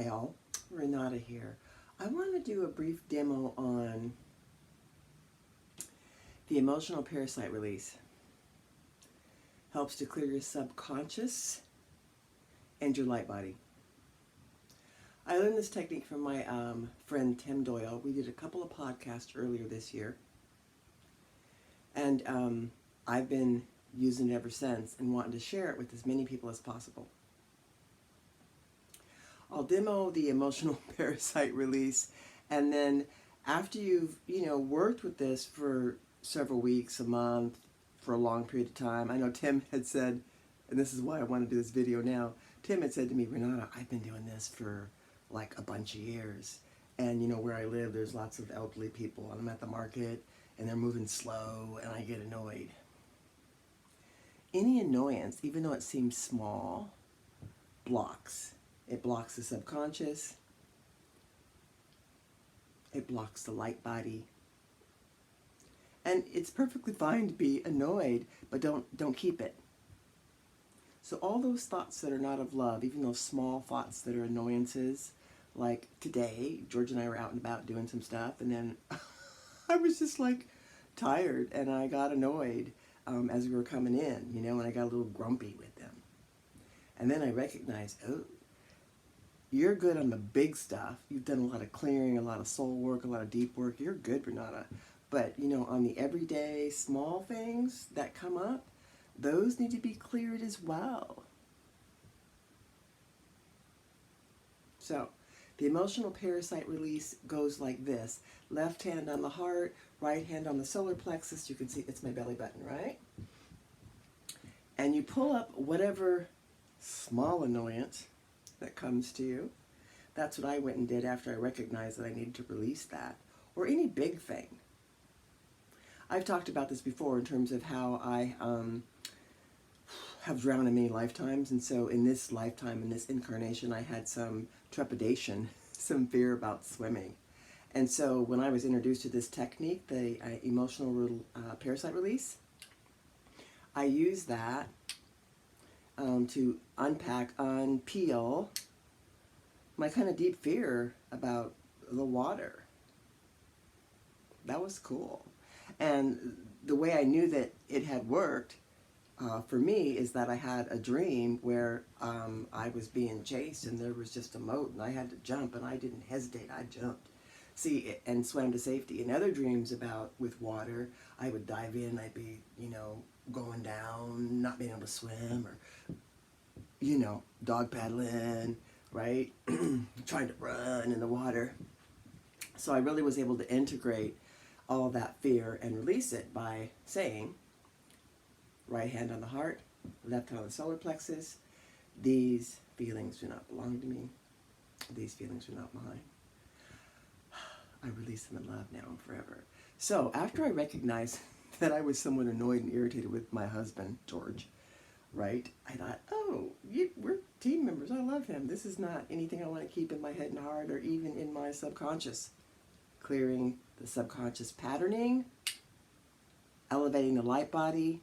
Hi all, Renata here. I want to do a brief demo on the emotional parasite release. Helps to clear your subconscious and your light body. I learned this technique from my friend Tim Doyle. We did a couple of podcasts earlier this year. And I've been using it ever since and wanting to share it with as many people as possible. I'll demo the emotional parasite release, and then after you've worked with this for several weeks, a month, for a long period of time. I know Tim had said, and this is why I want to do this video now, Tim had said to me, Renata, I've been doing this for like a bunch of years, and where I live there's lots of elderly people, and I'm at the market and they're moving slow and I get annoyed. Any annoyance, even though it seems small, blocks. It blocks the subconscious. It blocks the light body. And it's perfectly fine to be annoyed, but don't keep it. So all those thoughts that are not of love, even those small thoughts that are annoyances, like today, George and I were out and about doing some stuff, and then I was just like tired, and I got annoyed as we were coming in, and I got a little grumpy with them. And then I recognized, oh, you're good on the big stuff. You've done a lot of clearing, a lot of soul work, a lot of deep work. You're good, Renata. But, on the everyday small things that come up, those need to be cleared as well. So, the emotional parasite release goes like this. Left hand on the heart, right hand on the solar plexus. You can see it's my belly button, right? And you pull up whatever small annoyance that comes to you. That's what I went and did after I recognized that I needed to release that. Or any big thing. I've talked about this before in terms of how I have drowned in many lifetimes, and so in this lifetime, in this incarnation, I had some trepidation, some fear about swimming. And so when I was introduced to this technique, the emotional parasite release, I used that to unpack, unpeel my kind of deep fear about the water. That was cool. And the way I knew that it had worked for me is that I had a dream where I was being chased and there was just a moat and I had to jump, and I didn't hesitate, I jumped. See, and swam to safety. In other dreams with water, I would dive in, I'd be, going down, not being able to swim, or, dog paddling, right? Trying to run in the water. So I really was able to integrate all that fear and release it by saying, right hand on the heart, left hand on the solar plexus, these feelings do not belong to me. These feelings are not mine. I release them in love now and forever. So after I recognized that I was somewhat annoyed and irritated with my husband, George, right? I thought, oh, we're team members. I love him. This is not anything I want to keep in my head and heart or even in my subconscious. Clearing the subconscious patterning, elevating the light body,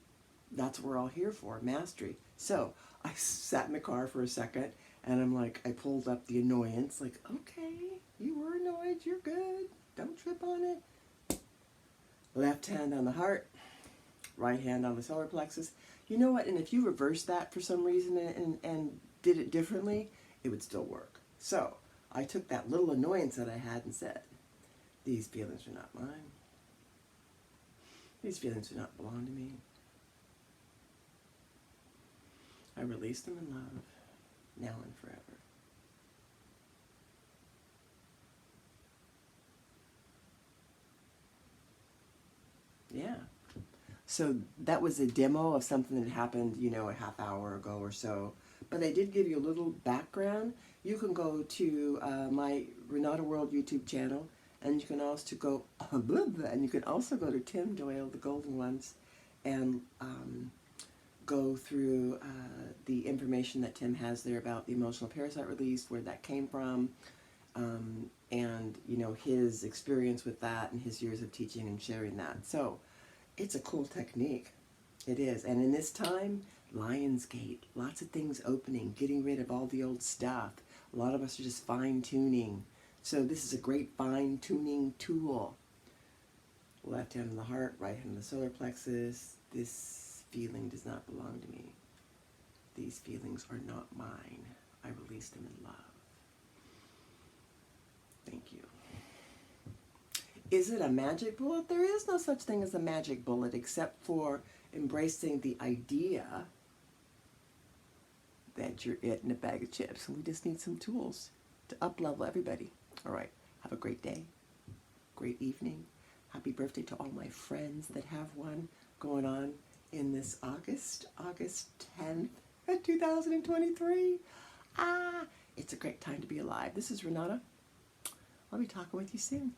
that's what we're all here for, mastery. So I sat in the car for a second, and I'm like, I pulled up the annoyance, like, okay, you were annoyed, you're good, don't trip on it. Left hand on the heart, right hand on the solar plexus. You know what, and if you reversed that for some reason and did it differently, it would still work. So I took that little annoyance that I had and said, these feelings are not mine. These feelings do not belong to me. I release them in love, now and forever. Yeah. So that was a demo of something that happened, a half hour ago or so. But I did give you a little background. You can go to my Renata World YouTube channel, and you can also go, and you can also go to Tim Doyle, the Golden Ones, and go through the information that Tim has there about the emotional parasite release, where that came from, and his experience with that and his years of teaching and sharing that. So it's a cool technique. It is. And in this time, Lionsgate, lots of things opening, getting rid of all the old stuff, A lot of us are just fine-tuning. So this is a great fine-tuning tool. Left hand on the heart, right hand on the solar plexus. This feeling does not belong to me. These feelings are not mine. I release them in love. Thank you. Is it a magic bullet? There is no such thing as a magic bullet except for embracing the idea that you're it in a bag of chips. And we just need some tools to up-level everybody. All right. Have a great day. Great evening. Happy birthday to all my friends that have one going on in this August 10th, 2023. It's a great time to be alive. This is Renata. I'll be talking with you soon.